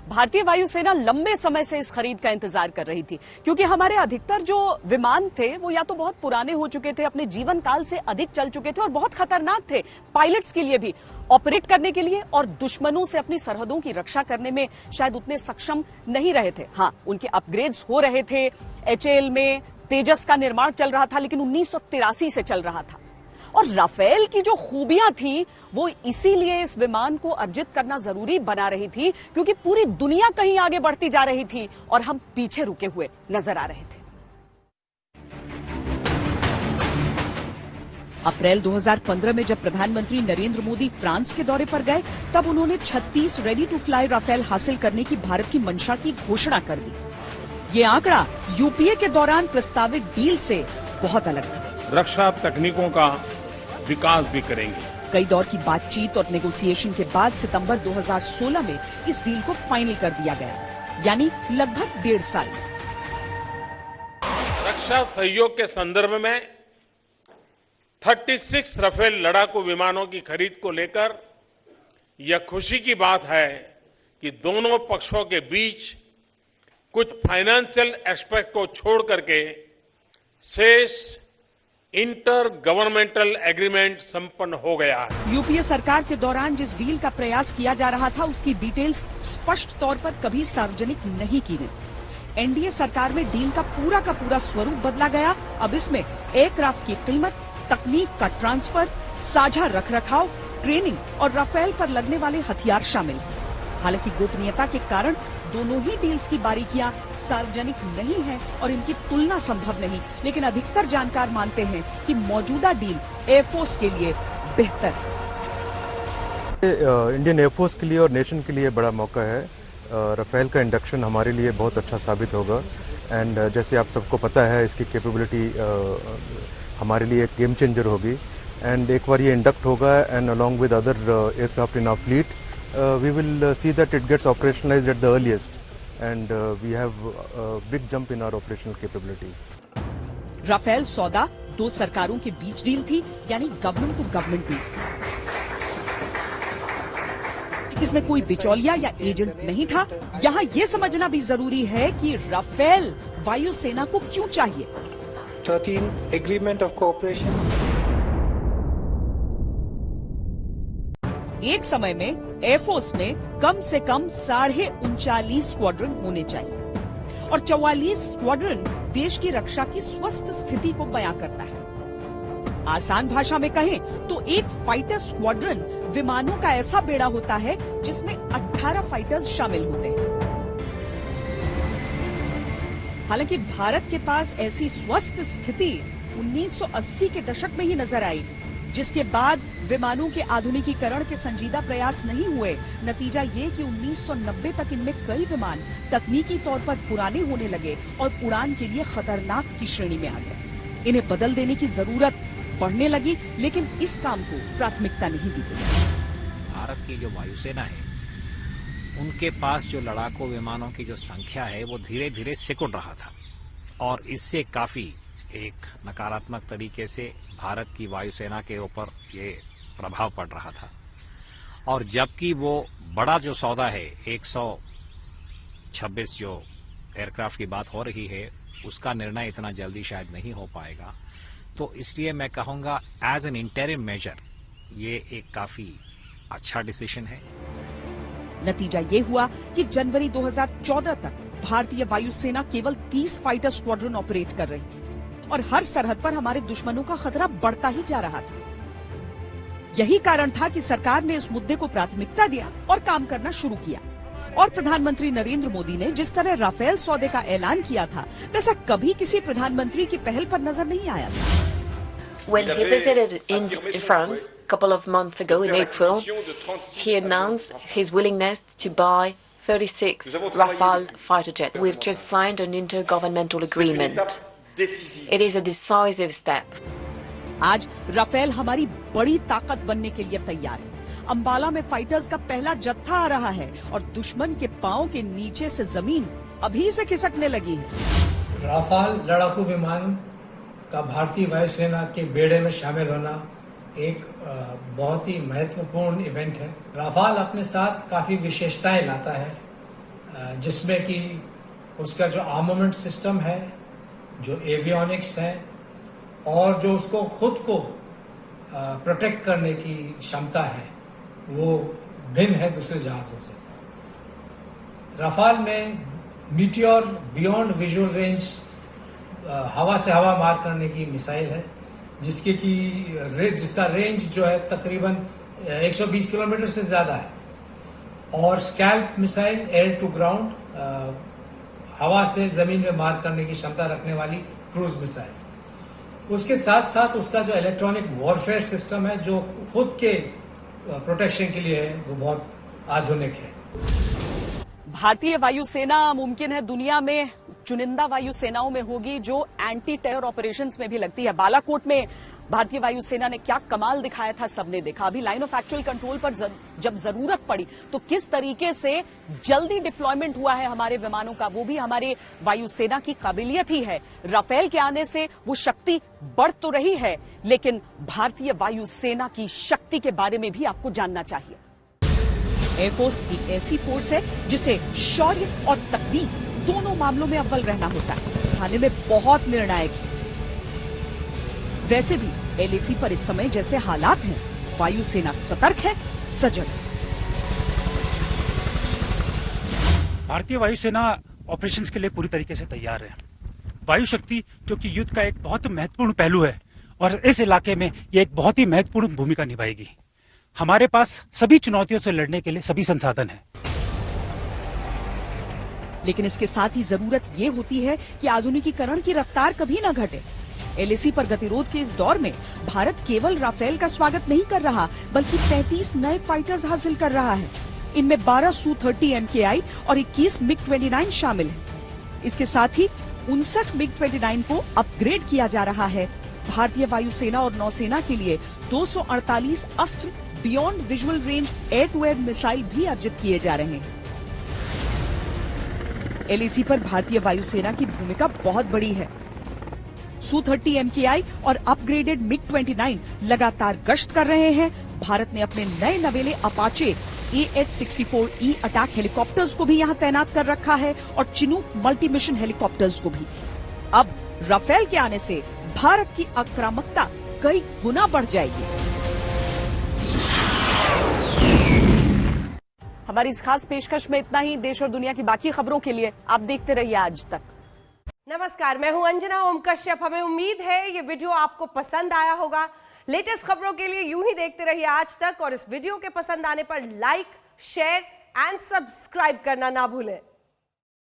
भारतीय वायुसेना लंबे समय से इस खरीद का इंतजार कर रही थी, क्योंकि हमारे अधिकतर जो विमान थे वो या तो बहुत पुराने हो चुके थे, अपने जीवन काल से अधिक चल चुके थे और बहुत खतरनाक थे पायलट्स के लिए भी ऑपरेट करने के लिए, और दुश्मनों से अपनी सरहदों की रक्षा करने में शायद उतने सक्षम नहीं रहे थे। हाँ, उनके अपग्रेड्स हो रहे थे, HAL में तेजस का निर्माण चल रहा था, लेकिन 1983 से चल रहा था। और राफेल की जो खूबियां थी वो इसीलिए इस विमान को अर्जित करना जरूरी बना रही थी, क्योंकि पूरी दुनिया कहीं आगे बढ़ती जा रही थी और हम पीछे रुके हुए नजर आ रहे थे। अप्रैल 2015 में जब प्रधानमंत्री नरेंद्र मोदी फ्रांस के दौरे पर गए, तब उन्होंने 36 रेडी टू फ्लाई राफेल हासिल करने की भारत की मंशा की घोषणा कर दी। ये आंकड़ा यूपीए के दौरान प्रस्तावित डील से बहुत अलग था। रक्षा तकनीकों का विकास भी करेंगे। कई दौर की बातचीत और नेगोशिएशन के बाद सितंबर 2016 में इस डील को फाइनल कर दिया गया, यानी लगभग 1.5 साल। रक्षा सहयोग के संदर्भ में 36 राफेल लड़ाकू विमानों की खरीद को लेकर यह खुशी की बात है कि दोनों पक्षों के बीच कुछ फाइनेंशियल एस्पेक्ट को छोड़ करके शेष इंटर गवर्नमेंटल एग्रीमेंट संपन्न हो गया है। यूपीए सरकार के दौरान जिस डील का प्रयास किया जा रहा था, उसकी डिटेल्स स्पष्ट तौर पर कभी सार्वजनिक नहीं की गई। एनडीए सरकार में डील का पूरा स्वरूप बदला गया। अब इसमें एयरक्राफ्ट की कीमत, तकनीक का ट्रांसफर, साझा रखरखाव, ट्रेनिंग और राफेल पर लगने वाले हथियार शामिल हैं। हालांकि गोपनीयता के कारण दोनों ही डील्स की बारीकियां सार्वजनिक नहीं है और इनकी तुलना संभव नहीं, लेकिन अधिकतर जानकार मानते हैं कि मौजूदा डील एयरफोर्स के लिए बेहतर है। इंडियन एयरफोर्स के लिए और नेशन के लिए बड़ा मौका है। राफेल का इंडक्शन हमारे लिए बहुत अच्छा साबित होगा एंड जैसे आप सबको पता है, इसकी कैपेबिलिटी हमारे लिए एक गेम चेंजर होगी। एंड एक बार ये इंडक्ट होगा and along with other aircraft in our fleet, we will see that it gets operationalized at the earliest, and we have a big jump in our operational capability. Rafale सौदा 2 सरकारों के बीच deal थी, यानी government to government deal. इसमें कोई बिचौलिया या agent नहीं था। यहाँ ये समझना भी जरूरी है कि राफेल वायुसेना को क्यों चाहिए। 13 एग्रीमेंट ऑफ कोऑपरेशन। एक समय में एयरफोर्स में कम से कम 39.5 स्क्वाड्रन होने चाहिए और 44 स्क्वाड्रन देश की रक्षा की स्वस्थ स्थिति को बयां करता है। आसान भाषा में कहें तो एक फाइटर स्क्वाड्रन विमानों का ऐसा बेड़ा होता है जिसमें 18 फाइटर्स शामिल होते हैं। हालांकि भारत के पास ऐसी स्वस्थ स्थिति 1980 के दशक में ही नजर आई, जिसके बाद विमानों के आधुनिकीकरण के संजीदा प्रयास नहीं हुए। नतीजा ये कि 1990 तक इनमें कई विमान तकनीकी तौर पर पुराने होने लगे और उड़ान के लिए खतरनाक की श्रेणी में आ गए। इन्हें बदल देने की जरूरत बढ़ने लगी, लेकिन इस काम को प्राथमिकता नहीं दी गई। भारत की जो वायुसेना है, उनके पास जो लड़ाकू विमानों की जो संख्या है वो धीरे धीरे सिकुड़ रहा था और इससे काफी एक नकारात्मक तरीके से भारत की वायुसेना के ऊपर ये प्रभाव पड़ रहा था। और जबकि वो बड़ा जो सौदा है 126 जो एयरक्राफ्ट की बात हो रही है, उसका निर्णय इतना जल्दी शायद नहीं हो पाएगा। तो इसलिए मैं कहूंगा एज एन इंटरिम मेजर ये एक काफी अच्छा डिसीजन है। नतीजा ये हुआ कि जनवरी 2014 तक भारतीय वायुसेना केवल 30 फाइटर स्क्वाड्रन ऑपरेट कर रही थी और हर सरहद पर हमारे दुश्मनों का खतरा बढ़ता ही जा रहा था। यही कारण था कि सरकार ने इस मुद्दे को प्राथमिकता दिया और काम करना शुरू किया। और प्रधानमंत्री नरेंद्र मोदी ने जिस तरह राफेल सौदे का ऐलान किया था, वैसा कभी किसी प्रधानमंत्री की पहल पर नजर नहीं आया था। When he visited in France a couple of months ago in April, he announced his willingness to buy 36 Rafale fighter jets. We've just signed an intergovernmental agreement. It is a decisive step. आज Rafale हमारी बड़ी ताकत बनने के लिए तैयार है। अंबाला में फाइटर्स का पहला जत्था आ रहा है और दुश्मन के पांव के नीचे से जमीन अभी से खिसकने लगी है। राफेल लड़ाकू विमान का भारतीय वायुसेना के बेड़े में शामिल होना एक बहुत ही महत्वपूर्ण इवेंट है। राफेल अपने साथ काफी विशेषताएं लाता है। जिसमें कि उसका जो आर्मामेंट सिस्टम है, जो एवियोनिक्स है और जो उसको खुद को प्रोटेक्ट करने की क्षमता है, वो भिन्न है दूसरे जहाजों से। राफाल में मीटियोर बियॉन्ड विजुअल रेंज हवा से हवा मार करने की मिसाइल है, जिसका रेंज जो है तकरीबन 120 किलोमीटर से ज्यादा है। और SCALP missile air to ground, हवा से जमीन में मार करने की क्षमता रखने वाली क्रूज मिसाइल्स। उसके साथ साथ उसका जो इलेक्ट्रॉनिक वॉरफेयर सिस्टम है, जो खुद के प्रोटेक्शन के लिए है, वो बहुत आधुनिक है। भारतीय वायुसेना मुमकिन है दुनिया में चुनिंदा वायुसेनाओं में होगी जो एंटी टेरर ऑपरेशंस में भी लगती है। बालाकोट में भारतीय वायुसेना ने क्या कमाल दिखाया था, सबने देखा। अभी लाइन ऑफ एक्चुअल कंट्रोल पर जब जरूरत पड़ी तो किस तरीके से जल्दी डिप्लॉयमेंट हुआ है हमारे विमानों का, वो भी हमारे वायुसेना की काबिलियत ही है। राफेल के आने से वो शक्ति बढ़ तो रही है, लेकिन भारतीय वायुसेना की शक्ति के बारे में भी आपको जानना चाहिए। एयरफोर्स एक ऐसी फोर्स है जिसे शौर्य और तकनीक दोनों मामलों में अव्वल रहना होता है, खाने में बहुत निर्णायक है। वैसे भी एलएसी पर इस समय जैसे हालात हैं, वायुसेना सतर्क है, सजग। भारतीय वायुसेना ऑपरेशंस के लिए पूरी तरीके से तैयार है। वायु शक्ति जो कि युद्ध का एक बहुत महत्वपूर्ण पहलू है और इस इलाके में यह एक बहुत ही महत्वपूर्ण भूमिका निभाएगी। हमारे पास सभी चुनौतियों से लड़ने के लिए सभी संसाधन हैं। लेकिन इसके साथ ही जरूरत ये होती है कि आधुनिकीकरण की रफ्तार कभी न घटे। एलएसी पर गतिरोध के इस दौर में भारत केवल राफेल का स्वागत नहीं कर रहा, बल्कि 33 नए फाइटर्स हासिल कर रहा है। इनमें 12 Su-30 MKI और 21 MiG-29 शामिल हैं। इसके साथ ही 59 MiG-29 को अपग्रेड किया जा रहा है। भारतीय वायुसेना और नौसेना के लिए 248 Astra beyond visual range air to air missile भी अर्जित किए जा रहे हैं। एलएसी पर भारतीय वायुसेना की भूमिका बहुत बड़ी है। Su-30 MKI और अपग्रेडेड MiG-29 लगातार गश्त कर रहे हैं। भारत ने अपने नए नवेले अपाचे AH-64E अटैक हेलीकॉप्टर्स को भी यहां तैनात कर रखा है और चिनूक मल्टी मिशन हेलीकॉप्टर्स को भी। अब राफेल के आने से भारत की आक्रामकता कई गुना बढ़ जाएगी। हमारी इस खास पेशकश में इतना ही। देश और दुनिया की बाकी खबरों के लिए आप देखते रहिए आज तक। नमस्कार, मैं हूं अंजना ओम कश्यप। हमें उम्मीद है ये वीडियो आपको पसंद आया होगा। लेटेस्ट खबरों के लिए यूं ही देखते रहिए आज तक और इस वीडियो के पसंद आने पर लाइक, शेयर एंड सब्सक्राइब करना ना भूलें।